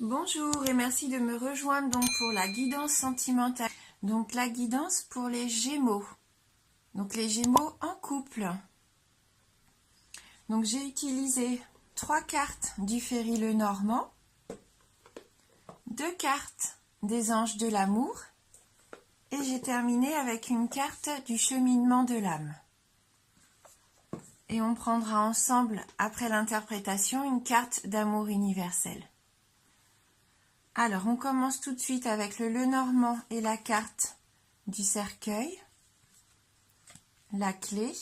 Bonjour et merci de me rejoindre donc pour la guidance sentimentale. Donc la guidance pour les Gémeaux. Donc les Gémeaux en couple. Donc j'ai utilisé 3 cartes du Féry Lenormand, 2 cartes des Anges de l'amour et j'ai terminé avec une carte du cheminement de l'âme. Et on prendra ensemble, après l'interprétation, une carte d'amour universel. Alors, on commence tout de suite avec le Lenormand et la carte du cercueil, la clé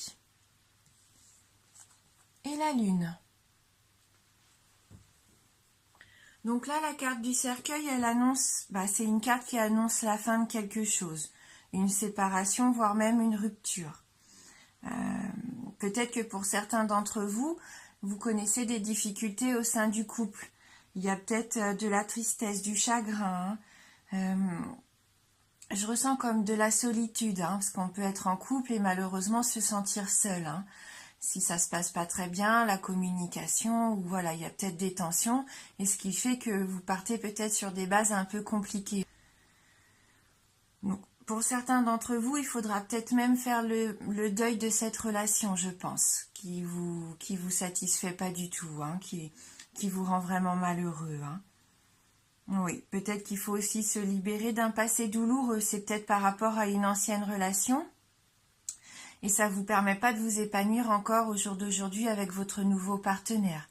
et la lune. Donc là, la carte du cercueil, elle annonce, c'est une carte qui annonce la fin de quelque chose, une séparation, voire même une rupture. Peut-être que pour certains d'entre vous, vous connaissez des difficultés au sein du couple. Il y a peut-être de la tristesse, du chagrin. Je ressens comme de la solitude, parce qu'on peut être en couple et malheureusement se sentir seul. Si ça se passe pas très bien, la communication, ou voilà, il y a peut-être des tensions, et ce qui fait que vous partez peut-être sur des bases un peu compliquées. Donc, pour certains d'entre vous, il faudra peut-être même faire le deuil de cette relation, je pense, qui vous satisfait pas du tout, qui vous rend vraiment malheureux. Oui, peut-être qu'il faut aussi se libérer d'un passé douloureux, c'est peut-être par rapport à une ancienne relation, et ça ne vous permet pas de vous épanouir encore au jour d'aujourd'hui avec votre nouveau partenaire.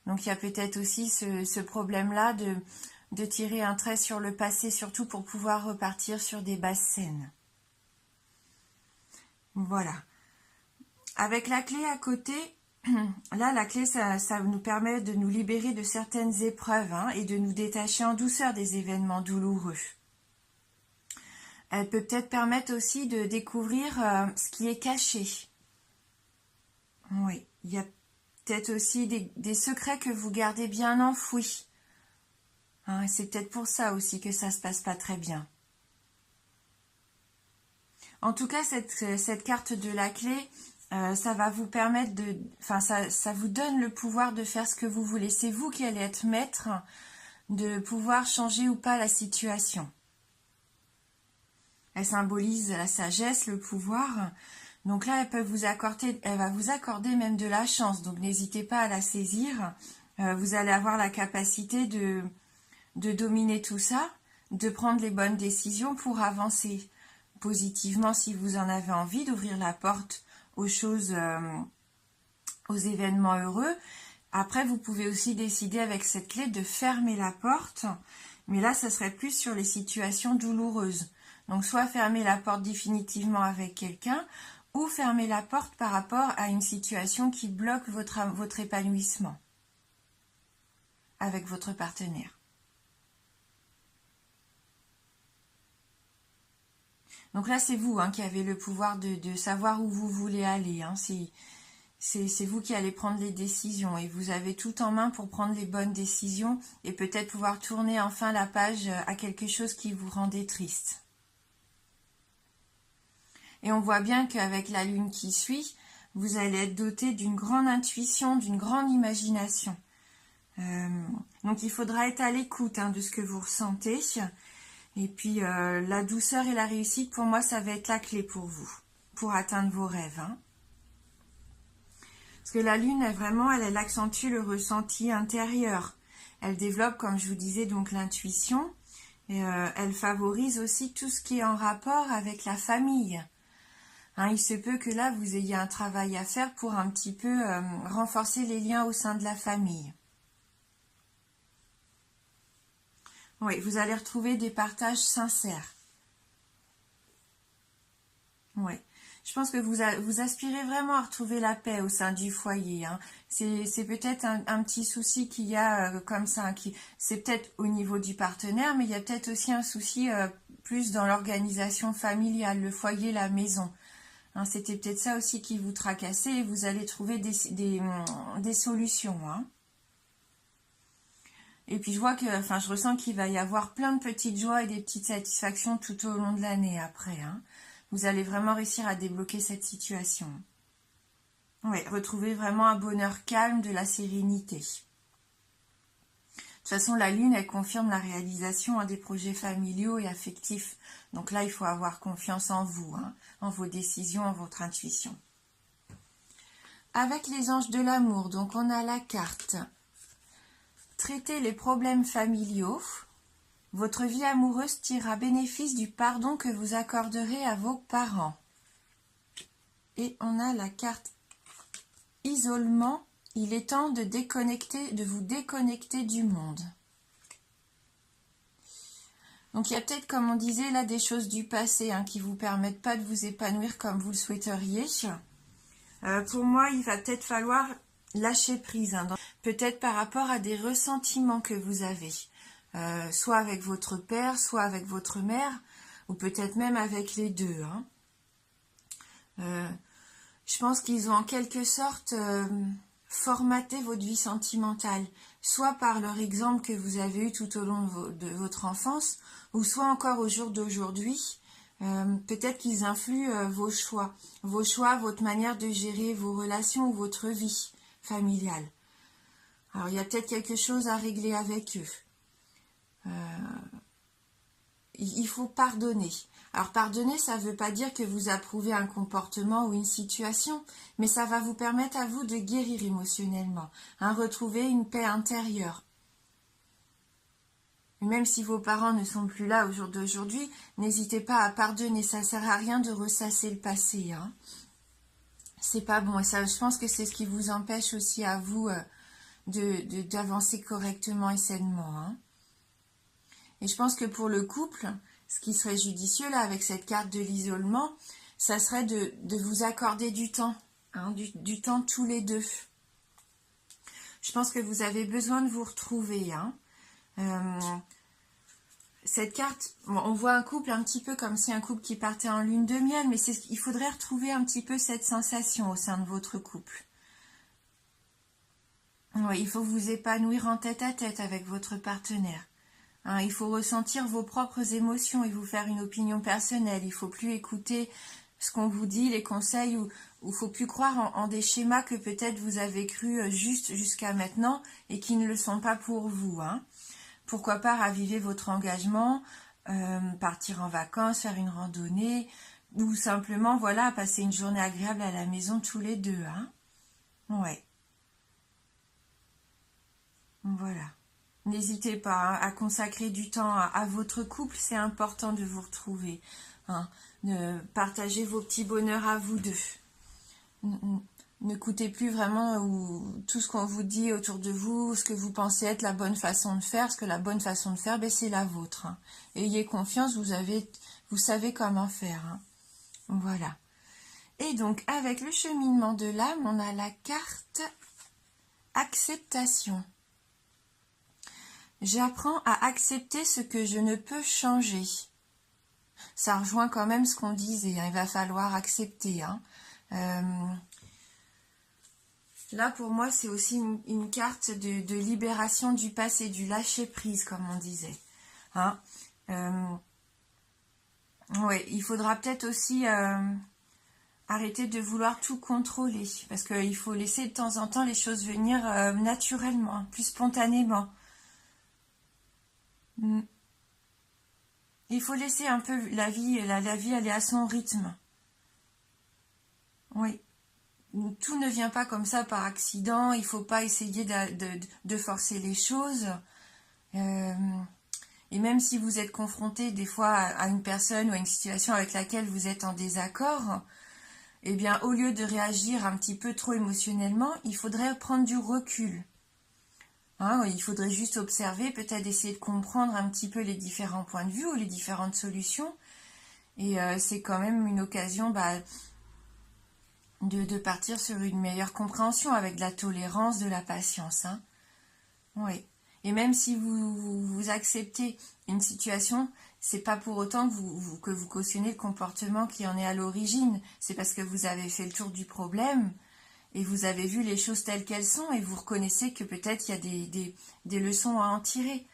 Donc il y a peut-être aussi ce problème-là de tirer un trait sur le passé, surtout pour pouvoir repartir sur des bases saines. Voilà. Avec la clé à côté, là la clé ça nous permet de nous libérer de certaines épreuves et de nous détacher en douceur des événements douloureux. Elle peut peut-être permettre aussi de découvrir ce qui est caché. Oui, il y a peut-être aussi des secrets que vous gardez bien enfouis. C'est peut-être pour ça aussi que ça se passe pas très bien. En tout cas, cette carte de la clé, ça va vous permettre ça vous donne le pouvoir de faire ce que vous voulez. C'est vous qui allez être maître de pouvoir changer ou pas la situation. Elle symbolise la sagesse, le pouvoir. Donc là, elle va vous accorder même de la chance. Donc n'hésitez pas à la saisir. Vous allez avoir la capacité de dominer tout ça, de prendre les bonnes décisions pour avancer positivement si vous en avez envie, d'ouvrir la porte aux choses, aux événements heureux. Après, vous pouvez aussi décider avec cette clé de fermer la porte, mais là, ça serait plus sur les situations douloureuses. Donc, soit fermer la porte définitivement avec quelqu'un, ou fermer la porte par rapport à une situation qui bloque votre épanouissement avec votre partenaire. Donc là, c'est vous qui avez le pouvoir de savoir où vous voulez aller. C'est vous qui allez prendre les décisions et vous avez tout en main pour prendre les bonnes décisions et peut-être pouvoir tourner enfin la page à quelque chose qui vous rendait triste. Et on voit bien qu'avec la lune qui suit, vous allez être doté d'une grande intuition, d'une grande imagination. Donc il faudra être à l'écoute de ce que vous ressentez. Et puis la douceur et la réussite, pour moi, ça va être la clé pour vous, pour atteindre vos rêves. Parce que la lune, elle accentue le ressenti intérieur. Elle développe, comme je vous disais, donc l'intuition. Et elle favorise aussi tout ce qui est en rapport avec la famille. Il se peut que là, vous ayez un travail à faire pour un petit peu renforcer les liens au sein de la famille. Oui, vous allez retrouver des partages sincères. Oui, je pense que vous aspirez vraiment à retrouver la paix au sein du foyer. C'est peut-être un petit souci qu'il y a comme ça. C'est peut-être au niveau du partenaire, mais il y a peut-être aussi un souci plus dans l'organisation familiale, le foyer, la maison. C'était peut-être ça aussi qui vous tracassait et vous allez trouver des solutions. Et puis je ressens qu'il va y avoir plein de petites joies et des petites satisfactions tout au long de l'année après. Vous allez vraiment réussir à débloquer cette situation. Oui, retrouver vraiment un bonheur calme, de la sérénité. De toute façon, la lune, elle confirme la réalisation des projets familiaux et affectifs. Donc là, il faut avoir confiance en vous, en vos décisions, en votre intuition. Avec les anges de l'amour, donc on a la carte « Traiter les problèmes familiaux ». Votre vie amoureuse tirera bénéfice du pardon que vous accorderez à vos parents. Et on a la carte « Isolement ». Il est temps de vous déconnecter du monde. Donc il y a peut-être, comme on disait là, des choses du passé qui ne vous permettent pas de vous épanouir comme vous le souhaiteriez. Pour moi, il va peut-être falloir lâcher prise, peut-être par rapport à des ressentiments que vous avez, soit avec votre père, soit avec votre mère, ou peut-être même avec les deux. Je pense qu'ils ont en quelque sorte formaté votre vie sentimentale, soit par leur exemple que vous avez eu tout au long de votre enfance, ou soit encore au jour d'aujourd'hui. Peut-être qu'ils influent vos choix, votre manière de gérer vos relations ou votre vie familiale. Alors il y a peut-être quelque chose à régler avec eux. Il faut pardonner. Alors pardonner, ça ne veut pas dire que vous approuvez un comportement ou une situation, mais ça va vous permettre à vous de guérir émotionnellement, retrouver une paix intérieure. Même si vos parents ne sont plus là au jour d'aujourd'hui, n'hésitez pas à pardonner, ça ne sert à rien de ressasser le passé. C'est pas bon, et ça, je pense que c'est ce qui vous empêche aussi à vous d'avancer correctement et sainement. Et je pense que pour le couple, ce qui serait judicieux là avec cette carte de l'isolement, ça serait de vous accorder du temps, du temps tous les deux. Je pense que vous avez besoin de vous retrouver. Cette carte, on voit un couple un petit peu comme si un couple qui partait en lune de miel, mais il faudrait retrouver un petit peu cette sensation au sein de votre couple. Oui, il faut vous épanouir en tête-à-tête avec votre partenaire. Il faut ressentir vos propres émotions et vous faire une opinion personnelle. Il ne faut plus écouter ce qu'on vous dit, les conseils, ou il ne faut plus croire en des schémas que peut-être vous avez cru juste jusqu'à maintenant et qui ne le sont pas pour vous. Pourquoi pas raviver votre engagement, partir en vacances, faire une randonnée, ou simplement voilà passer une journée agréable à la maison tous les deux. Ouais. Voilà. N'hésitez pas à consacrer du temps à votre couple, c'est important de vous retrouver, de partager vos petits bonheurs à vous deux. N'écoutez plus vraiment tout ce qu'on vous dit autour de vous, ce que vous pensez être la bonne façon de faire, parce que la bonne façon de faire, c'est la vôtre. Ayez confiance, vous savez comment faire. Voilà. Et donc, avec le cheminement de l'âme, on a la carte acceptation. J'apprends à accepter ce que je ne peux changer. Ça rejoint quand même ce qu'on disait, il va falloir accepter. Là, pour moi, c'est aussi une carte de libération du passé, du lâcher-prise, comme on disait. Ouais, il faudra peut-être aussi arrêter de vouloir tout contrôler, parce qu'il faut laisser de temps en temps les choses venir naturellement, plus spontanément. Il faut laisser un peu la vie aller à son rythme. Oui. Tout ne vient pas comme ça par accident, il ne faut pas essayer de forcer les choses. Et même si vous êtes confronté des fois à une personne ou à une situation avec laquelle vous êtes en désaccord, eh bien au lieu de réagir un petit peu trop émotionnellement, il faudrait prendre du recul. Il faudrait juste observer, peut-être essayer de comprendre un petit peu les différents points de vue ou les différentes solutions. Et c'est quand même une occasion de partir sur une meilleure compréhension avec de la tolérance, de la patience. Oui. Et même si vous acceptez une situation, c'est pas pour autant que vous cautionnez le comportement qui en est à l'origine. C'est parce que vous avez fait le tour du problème et vous avez vu les choses telles qu'elles sont et vous reconnaissez que peut-être il y a des leçons à en tirer.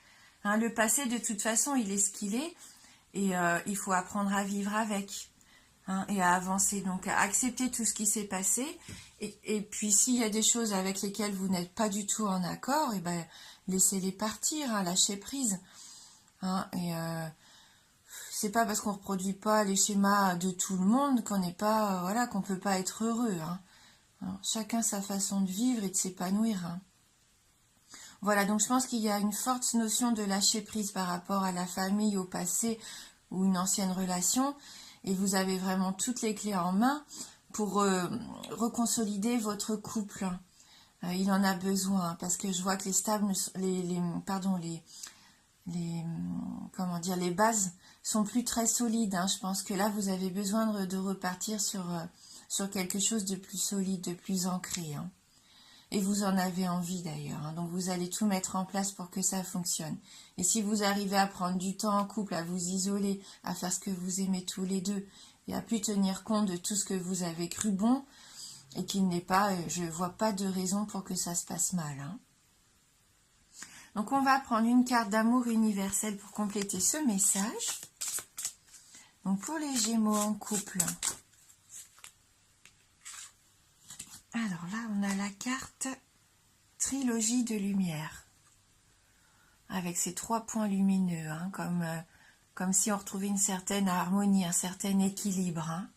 Le passé, de toute façon, il est ce qu'il est et il faut apprendre à vivre avec et à avancer. Donc, à accepter tout ce qui s'est passé et puis s'il y a des choses avec lesquelles vous n'êtes pas du tout en accord, laissez-les partir, hein, lâchez prise. Hein, et c'est pas parce qu'on reproduit pas les schémas de tout le monde qu'on n'est pas, voilà, qu'on peut pas être heureux. Hein. Alors, chacun sa façon de vivre et de s'épanouir. Hein. Voilà, donc je pense qu'il y a une forte notion de lâcher prise par rapport à la famille, au passé ou une ancienne relation. Et vous avez vraiment toutes les clés en main pour reconsolider votre couple. Il en a besoin parce que je vois que les bases sont plus très solides. Hein. Je pense que là, vous avez besoin de repartir sur quelque chose de plus solide, de plus ancré. Hein. Et vous en avez envie d'ailleurs. Hein. Donc vous allez tout mettre en place pour que ça fonctionne. Et si vous arrivez à prendre du temps en couple, à vous isoler, à faire ce que vous aimez tous les deux, et à plus tenir compte de tout ce que vous avez cru bon, et qu'il n'est pas, je ne vois pas de raison pour que ça se passe mal. Hein. Donc on va prendre une carte d'amour universel pour compléter ce message. Donc pour les Gémeaux en couple. Alors là, on a la carte Trilogie de lumière. Avec ces 3 points lumineux, hein, comme si on retrouvait une certaine harmonie, un certain équilibre. Hein.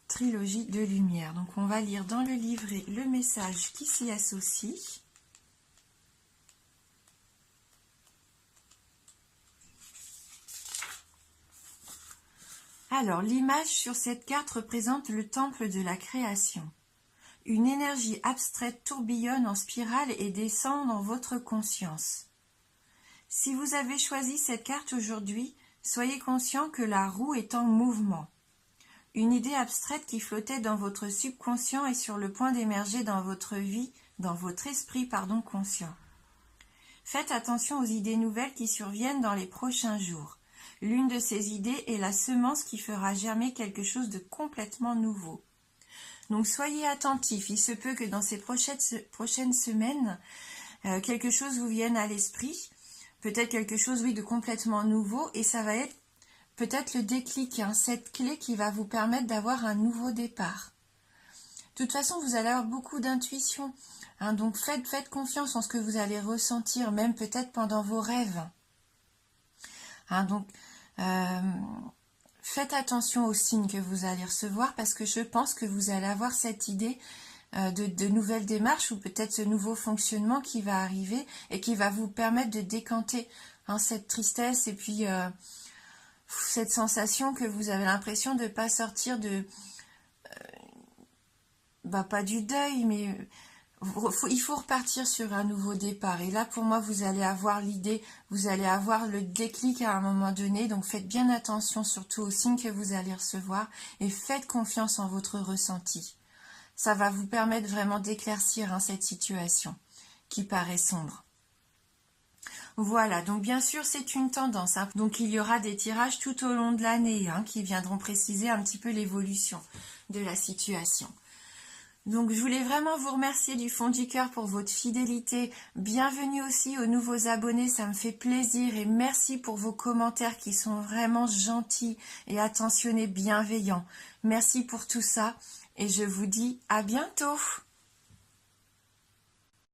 Trilogie de lumière. Donc on va lire dans le livret le message qui s'y associe. Alors, l'image sur cette carte représente le temple de la création. Une énergie abstraite tourbillonne en spirale et descend dans votre conscience. Si vous avez choisi cette carte aujourd'hui, soyez conscient que la roue est en mouvement. Une idée abstraite qui flottait dans votre subconscient est sur le point d'émerger dans votre vie, dans votre esprit, conscient. Faites attention aux idées nouvelles qui surviennent dans les prochains jours. L'une de ces idées est la semence qui fera germer quelque chose de complètement nouveau. Donc soyez attentifs, il se peut que dans ces prochaines semaines, quelque chose vous vienne à l'esprit, peut-être quelque chose, oui, de complètement nouveau, et ça va être peut-être le déclic, hein, cette clé qui va vous permettre d'avoir un nouveau départ. De toute façon, vous allez avoir beaucoup d'intuition, hein, donc faites confiance en ce que vous allez ressentir, même peut-être pendant vos rêves. Hein, donc, faites attention aux signes que vous allez recevoir parce que je pense que vous allez avoir cette idée de nouvelles démarches ou peut-être ce nouveau fonctionnement qui va arriver et qui va vous permettre de décanter cette tristesse et puis cette sensation que vous avez l'impression de ne pas sortir de... pas du deuil, mais... il faut repartir sur un nouveau départ. Et là, pour moi, vous allez avoir l'idée, vous allez avoir le déclic à un moment donné. Donc, faites bien attention surtout aux signes que vous allez recevoir et faites confiance en votre ressenti. Ça va vous permettre vraiment d'éclaircir cette situation qui paraît sombre. Voilà, donc bien sûr, c'est une tendance. Hein. Donc, il y aura des tirages tout au long de l'année qui viendront préciser un petit peu l'évolution de la situation. Donc, je voulais vraiment vous remercier du fond du cœur pour votre fidélité. Bienvenue aussi aux nouveaux abonnés, ça me fait plaisir. Et merci pour vos commentaires qui sont vraiment gentils et attentionnés, bienveillants. Merci pour tout ça et je vous dis à bientôt.